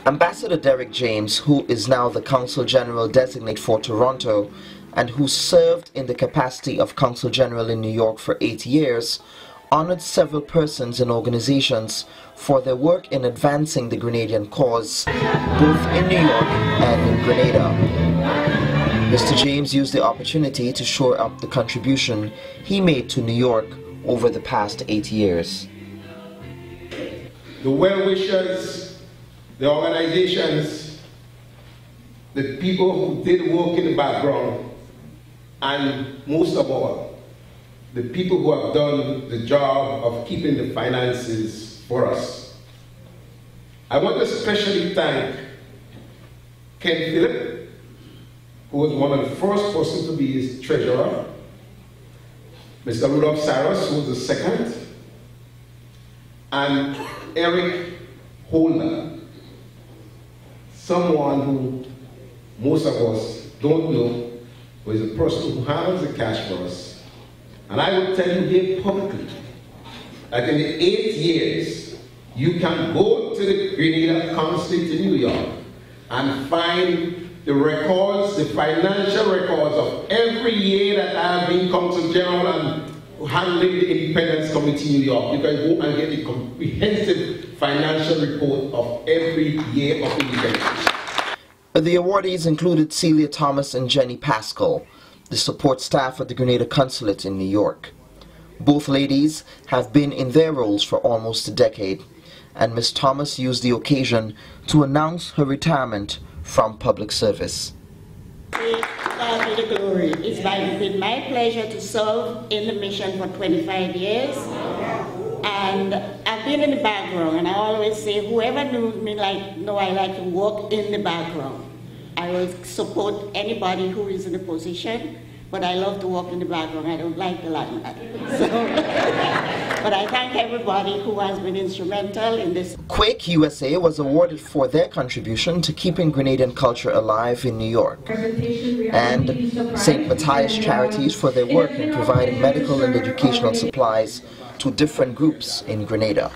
Ambassador Derek James, who is now the Consul General Designate for Toronto and who served in the capacity of Consul General in New York for 8 years, honored several persons and organizations for their work in advancing the Grenadian cause, both in New York and in Grenada. Mr. James used the opportunity to shore up the contribution he made to New York over the past 8 years. The well-wishers, the organizations, the people who did work in the background, and most of all, the people who have done the job of keeping the finances for us. I want to especially thank Ken Phillip, who was one of the first persons to be his treasurer, Mr. Rudolph Cyrus, who was the second, and Eric Holder, someone who most of us don't know, but is a person who handles the cash for us. And I will tell you here publicly that in the 8 years, you can go to the Grenada Consulate in New York and find the records, the financial records of every year that I have been Consul General and handling the Independence Committee in New York. You can go and get a comprehensive financial report of every year of independence. The awardees included Celia Thomas and Jenny Pascal, the support staff at the Grenada Consulate in New York. Both ladies have been in their roles for almost a decade, and Ms. Thomas used the occasion to announce her retirement from public service. God be the glory. It's been my pleasure to serve in the mission for 25 years. And I've been in the background, and I always say, whoever knows me know I like to work in the background. I will support anybody who is in a position, but I love to work in the background. I don't like the limelight. But I thank everybody who has been instrumental in this. Quake USA was awarded for their contribution to keeping Grenadian culture alive in New York, and St. Matthias Charities for their work in providing medical and educational supplies to different groups in Grenada.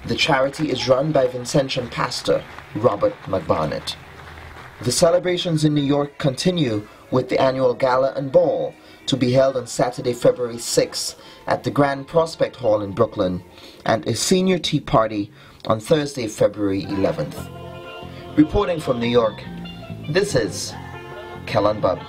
The charity is run by Vincentian pastor Robert McBarnett. The celebrations in New York continue with the annual gala and ball to be held on Saturday, February 6th at the Grand Prospect Hall in Brooklyn, and a senior tea party on Thursday, February 11th. Reporting from New York, this is Kellon Bubb.